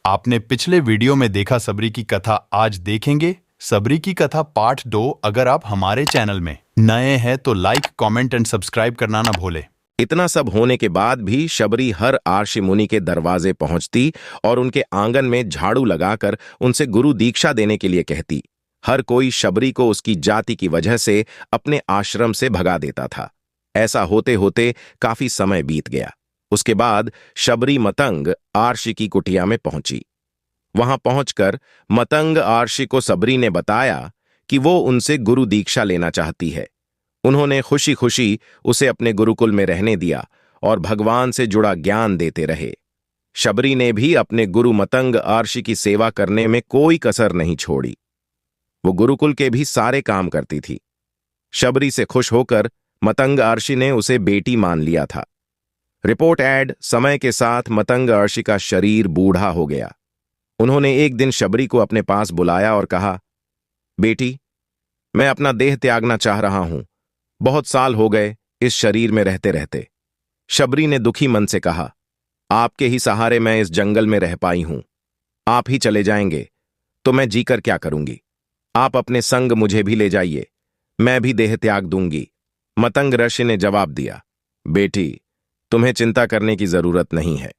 आपने पिछले वीडियो में देखा सबरी की कथा, आज देखेंगे सबरी की कथा पार्ट 2। अगर आप हमारे चैनल में नए हैं तो लाइक, कमेंट एंड सब्सक्राइब करना ना भूले। इतना सब होने के बाद भी शबरी हर आर्षि मुनि के दरवाजे पहुंचती और उनके आंगन में झाड़ू लगाकर उनसे गुरु दीक्षा देने के लिए कहती। हर कोई शबरी को उसकी जाति की वजह से अपने आश्रम से भगा देता था। ऐसा होते होते काफी समय बीत गया। उसके बाद शबरी मतंग आर्षि की कुटिया में पहुंची। वहां पहुंचकर मतंग आर्षि को सबरी ने बताया कि वो उनसे गुरु दीक्षा लेना चाहती है। उन्होंने खुशी खुशी उसे अपने गुरुकुल में रहने दिया और भगवान से जुड़ा ज्ञान देते रहे। शबरी ने भी अपने गुरु मतंग आर्षि की सेवा करने में कोई कसर नहीं छोड़ी। वो गुरुकुल के भी सारे काम करती थी। शबरी से खुश होकर मतंग आर्षि ने उसे बेटी मान लिया था। रिपोर्ट ऐड, समय के साथ मतंग आर्षि का शरीर बूढ़ा हो गया। उन्होंने एक दिन शबरी को अपने पास बुलाया और कहा, बेटी, मैं अपना देह त्यागना चाह रहा हूं। बहुत साल हो गए इस शरीर में रहते रहते। शबरी ने दुखी मन से कहा, आपके ही सहारे मैं इस जंगल में रह पाई हूं। आप ही चले जाएंगे तो मैं जीकर क्या करूंगी। आप अपने संग मुझे भी ले जाइए, मैं भी देह त्याग दूंगी। मतंग ऋषि ने जवाब दिया, बेटी, तुम्हें चिंता करने की जरूरत नहीं है।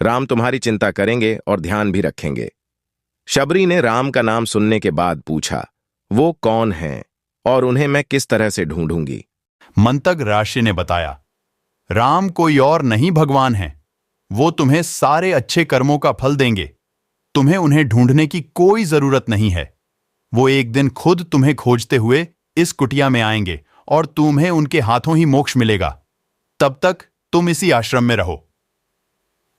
राम तुम्हारी चिंता करेंगे और ध्यान भी रखेंगे। शबरी ने राम का नाम सुनने के बाद पूछा, वो कौन हैं और उन्हें मैं किस तरह से ढूंढूंगी। मंतग ऋषि ने बताया, राम कोई और नहीं भगवान है। वो तुम्हें सारे अच्छे कर्मों का फल देंगे। तुम्हें उन्हें ढूंढने की कोई जरूरत नहीं है। वो एक दिन खुद तुम्हें खोजते हुए इस कुटिया में आएंगे और तुम्हें उनके हाथों ही मोक्ष मिलेगा। तब तक तुम इसी आश्रम में रहो।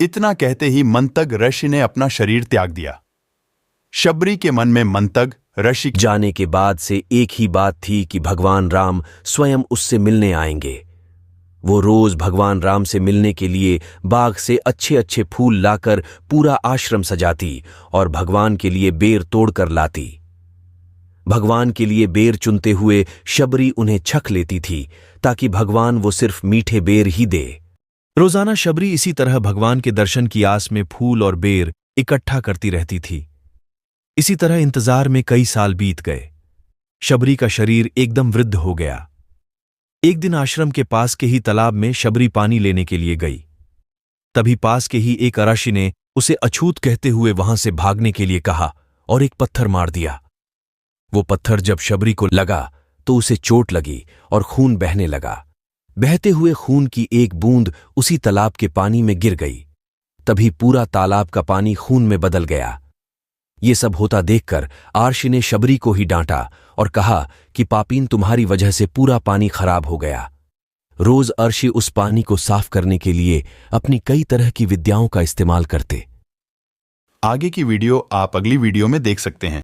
इतना कहते ही मंतग ऋषि ने अपना शरीर त्याग दिया। शबरी के मन में मंतग ऋषि जाने के बाद से एक ही बात थी कि भगवान राम स्वयं उससे मिलने आएंगे। वो रोज भगवान राम से मिलने के लिए बाग से अच्छे अच्छे फूल लाकर पूरा आश्रम सजाती और भगवान के लिए बेर तोड़कर लाती। भगवान के लिए बेर चुनते हुए शबरी उन्हें छक लेती थी ताकि भगवान वो सिर्फ मीठे बेर ही दे। रोजाना शबरी इसी तरह भगवान के दर्शन की आस में फूल और बेर इकट्ठा करती रहती थी। इसी तरह इंतजार में कई साल बीत गए। शबरी का शरीर एकदम वृद्ध हो गया। एक दिन आश्रम के पास के ही तालाब में शबरी पानी लेने के लिए गई। तभी पास के ही एक अराशी ने उसे अछूत कहते हुए वहां से भागने के लिए कहा और एक पत्थर मार दिया। वो पत्थर जब शबरी को लगा तो उसे चोट लगी और खून बहने लगा। बहते हुए खून की एक बूंद उसी तालाब के पानी में गिर गई। तभी पूरा तालाब का पानी खून में बदल गया। ये सब होता देखकर आर्षि ने शबरी को ही डांटा और कहा कि पापीन, तुम्हारी वजह से पूरा पानी खराब हो गया। रोज आर्षि उस पानी को साफ करने के लिए अपनी कई तरह की विद्याओं का इस्तेमाल करते। आगे की वीडियो आप अगली वीडियो में देख सकते हैं।